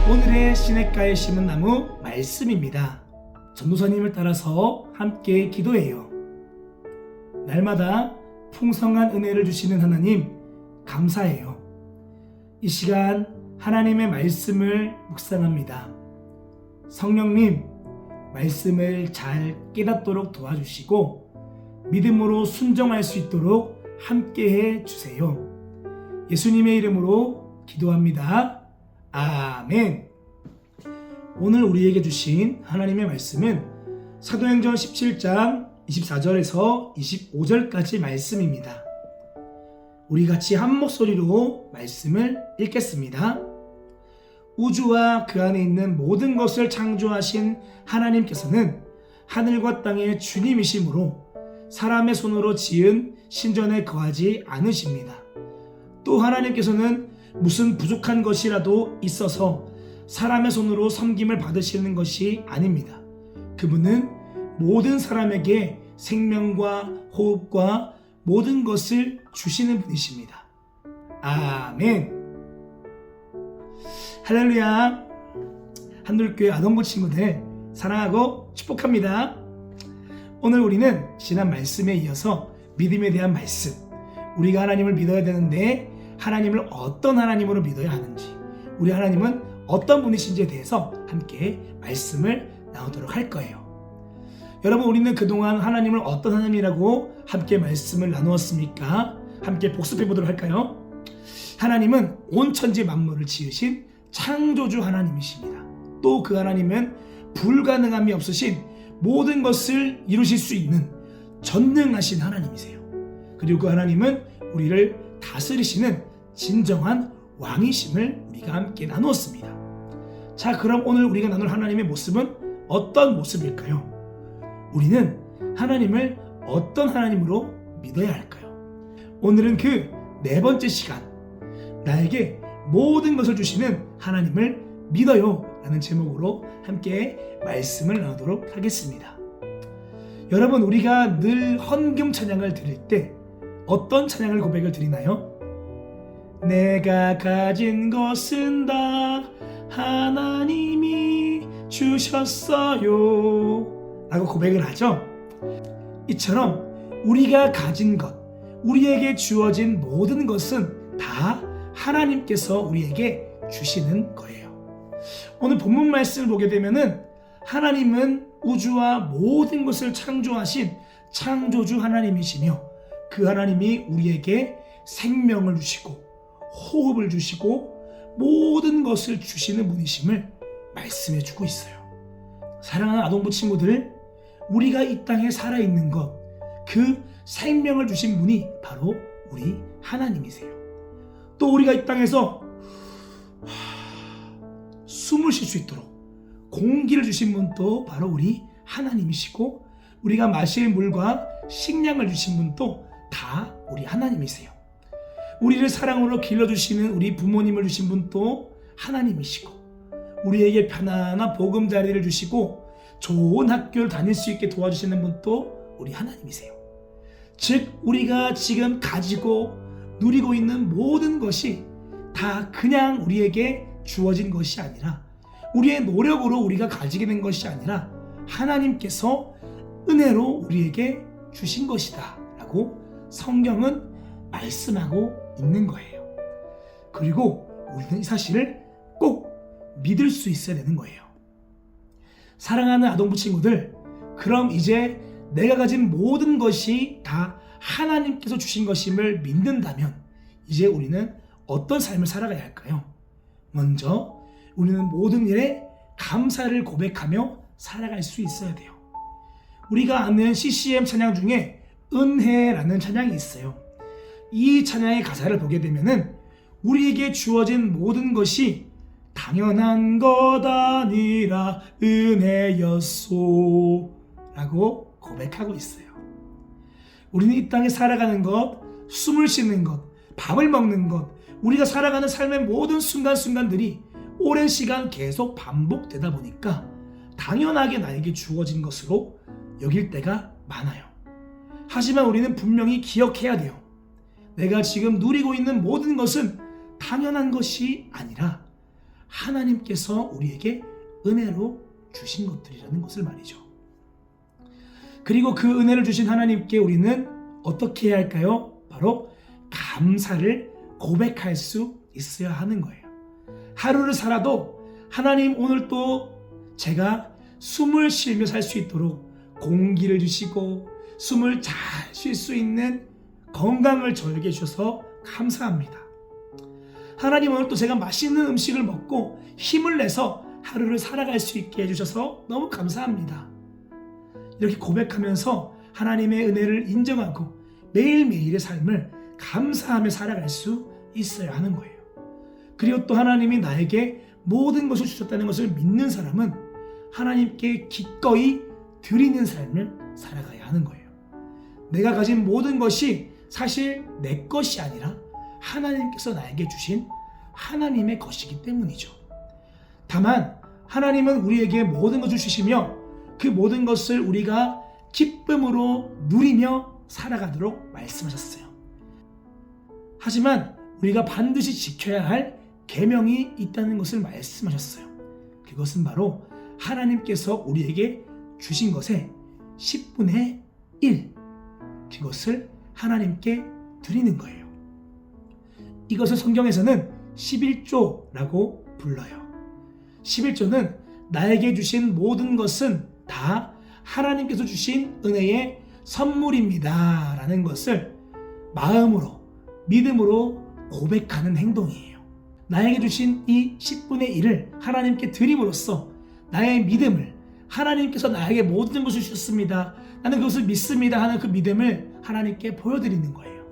오늘의 시냇가에 심은 나무 말씀입니다. 전도사님을 따라서 함께 기도해요. 날마다 풍성한 은혜를 주시는 하나님 감사해요. 이 시간 하나님의 말씀을 묵상합니다. 성령님, 말씀을 잘 깨닫도록 도와주시고 믿음으로 순종할 수 있도록 함께해 주세요. 예수님의 이름으로 기도합니다. 아멘. 오늘 우리에게 주신 하나님의 말씀은 사도행전 17장 24절에서 25절까지 말씀입니다. 우리 같이 한 목소리로 말씀을 읽겠습니다. 우주와 그 안에 있는 모든 것을 창조하신 하나님께서는 하늘과 땅의 주님이시므로 사람의 손으로 지은 신전에 거하지 않으십니다. 또 하나님께서는 무슨 부족한 것이라도 있어서 사람의 손으로 섬김을 받으시는 것이 아닙니다. 그분은 모든 사람에게 생명과 호흡과 모든 것을 주시는 분이십니다. 아멘. 할렐루야. 한돌교회 아동부 친구들 사랑하고 축복합니다. 오늘 우리는 지난 말씀에 이어서 믿음에 대한 말씀, 우리가 하나님을 믿어야 되는데 하나님을 어떤 하나님으로 믿어야 하는지, 우리 하나님은 어떤 분이신지에 대해서 함께 말씀을 나누도록 할 거예요. 여러분, 우리는 그동안 하나님을 어떤 하나님이라고 함께 말씀을 나누었습니까? 함께 복습해 보도록 할까요? 하나님은 온 천지 만물을 지으신 창조주 하나님이십니다. 또 그 하나님은 불가능함이 없으신 모든 것을 이루실 수 있는 전능하신 하나님이세요. 그리고 그 하나님은 우리를 다스리시는 진정한 왕이심을 우리가 함께 나누었습니다. 자, 그럼 오늘 우리가 나눌 하나님의 모습은 어떤 모습일까요? 우리는 하나님을 어떤 하나님으로 믿어야 할까요? 오늘은 그 네 번째 시간, 나에게 모든 것을 주시는 하나님을 믿어요 라는 제목으로 함께 말씀을 나누도록 하겠습니다. 여러분, 우리가 늘 헌금 찬양을 드릴 때 어떤 찬양을 고백을 드리나요? 내가 가진 것은 다 하나님이 주셨어요 라고 고백을 하죠. 이처럼 우리가 가진 것, 우리에게 주어진 모든 것은 다 하나님께서 우리에게 주시는 거예요. 오늘 본문 말씀을 보게 되면은 하나님은 우주와 모든 것을 창조하신 창조주 하나님이시며 그 하나님이 우리에게 생명을 주시고 호흡을 주시고 모든 것을 주시는 분이심을 말씀해 주고 있어요. 사랑하는 아동부 친구들, 우리가 이 땅에 살아있는 것, 그 생명을 주신 분이 바로 우리 하나님이세요. 또 우리가 이 땅에서 숨을 쉴 수 있도록 공기를 주신 분도 바로 우리 하나님이시고, 우리가 마실 물과 식량을 주신 분도 다 우리 하나님이세요. 우리를 사랑으로 길러주시는 우리 부모님을 주신 분도 하나님이시고, 우리에게 편안한 보금자리를 주시고 좋은 학교를 다닐 수 있게 도와주시는 분도 우리 하나님이세요. 즉, 우리가 지금 가지고 누리고 있는 모든 것이 다 그냥 우리에게 주어진 것이 아니라, 우리의 노력으로 우리가 가지게 된 것이 아니라 하나님께서 은혜로 우리에게 주신 것이다 라고 성경은 말씀하고 있는 거예요. 그리고 우리는 이 사실을 꼭 믿을 수 있어야 되는 거예요. 사랑하는 아동부 친구들, 그럼 이제 내가 가진 모든 것이 다 하나님께서 주신 것임을 믿는다면 이제 우리는 어떤 삶을 살아가야 할까요? 먼저 우리는 모든 일에 감사를 고백하며 살아갈 수 있어야 돼요. 우리가 아는 CCM 찬양 중에 은혜라는 찬양이 있어요. 이 찬양의 가사를 보게 되면은 우리에게 주어진 모든 것이 당연한 것 아니라 은혜였소 라고 고백하고 있어요. 우리는 이 땅에 살아가는 것, 숨을 쉬는 것, 밥을 먹는 것, 우리가 살아가는 삶의 모든 순간순간들이 오랜 시간 계속 반복되다 보니까 당연하게 나에게 주어진 것으로 여길 때가 많아요. 하지만 우리는 분명히 기억해야 돼요. 내가 지금 누리고 있는 모든 것은 당연한 것이 아니라 하나님께서 우리에게 은혜로 주신 것들이라는 것을 말이죠. 그리고 그 은혜를 주신 하나님께 우리는 어떻게 해야 할까요? 바로 감사를 고백할 수 있어야 하는 거예요. 하루를 살아도 하나님, 오늘 또 제가 숨을 쉬며 살 수 있도록 공기를 주시고 숨을 잘 쉴 수 있는 건강을 저에게 주셔서 감사합니다. 하나님, 오늘 또 제가 맛있는 음식을 먹고 힘을 내서 하루를 살아갈 수 있게 해주셔서 너무 감사합니다. 이렇게 고백하면서 하나님의 은혜를 인정하고 매일매일의 삶을 감사하며 살아갈 수 있어야 하는 거예요. 그리고 또 하나님이 나에게 모든 것을 주셨다는 것을 믿는 사람은 하나님께 기꺼이 드리는 삶을 살아가야 하는 거예요. 내가 가진 모든 것이 사실 내 것이 아니라 하나님께서 나에게 주신 하나님의 것이기 때문이죠. 다만 하나님은 우리에게 모든 것을 주시며 그 모든 것을 우리가 기쁨으로 누리며 살아가도록 말씀하셨어요. 하지만 우리가 반드시 지켜야 할 계명이 있다는 것을 말씀하셨어요. 그것은 바로 하나님께서 우리에게 주신 것의 10분의 1, 그것을 하나님께 드리는 거예요. 이것을 성경에서는 11조라고 불러요. 11조는 나에게 주신 모든 것은 다 하나님께서 주신 은혜의 선물입니다 라는 것을 마음으로, 믿음으로 고백하는 행동이에요. 나에게 주신 이 10분의 1을 하나님께 드림으로써 나의 믿음을, 하나님께서 나에게 모든 것을 주셨습니다, 나는 그것을 믿습니다 하는 그 믿음을 하나님께 보여드리는 거예요.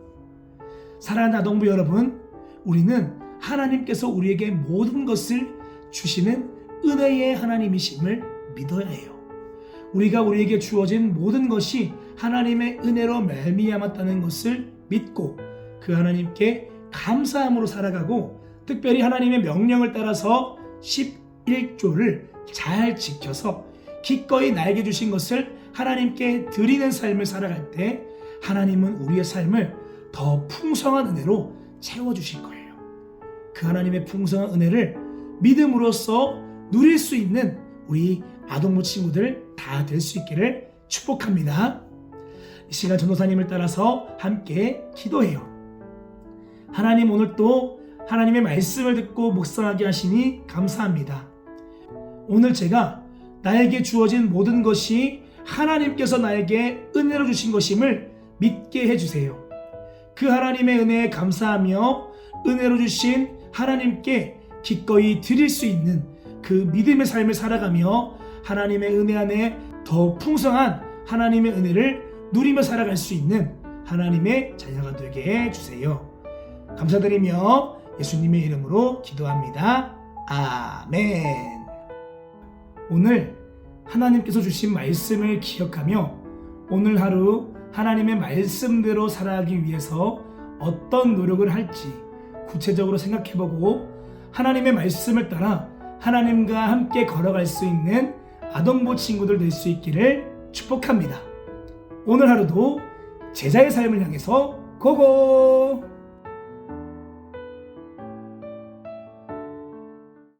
사랑하는 아동부 여러분, 우리는 하나님께서 우리에게 모든 것을 주시는 은혜의 하나님이심을 믿어야 해요. 우리가 우리에게 주어진 모든 것이 하나님의 은혜로 말미암았다는 것을 믿고 그 하나님께 감사함으로 살아가고, 특별히 하나님의 명령을 따라서 11조를 잘 지켜서 기꺼이 나에게 주신 것을 하나님께 드리는 삶을 살아갈 때 하나님은 우리의 삶을 더 풍성한 은혜로 채워주실 거예요. 그 하나님의 풍성한 은혜를 믿음으로써 누릴 수 있는 우리 아동부 친구들 다 될 수 있기를 축복합니다. 이 시간 전도사님을 따라서 함께 기도해요. 하나님, 오늘 또 하나님의 말씀을 듣고 묵상하게 하시니 감사합니다. 오늘 제가 나에게 주어진 모든 것이 하나님께서 나에게 은혜로 주신 것임을 믿게 해주세요. 그 하나님의 은혜에 감사하며 은혜로 주신 하나님께 기꺼이 드릴 수 있는 그 믿음의 삶을 살아가며 하나님의 은혜 안에 더 풍성한 하나님의 은혜를 누리며 살아갈 수 있는 하나님의 자녀가 되게 해주세요. 감사드리며 예수님의 이름으로 기도합니다. 아멘. 오늘 하나님께서 주신 말씀을 기억하며 오늘 하루 하나님의 말씀대로 살아가기 위해서 어떤 노력을 할지 구체적으로 생각해보고 하나님의 말씀을 따라 하나님과 함께 걸어갈 수 있는 아동부 친구들 될 수 있기를 축복합니다. 오늘 하루도 제자의 삶을 향해서 고고!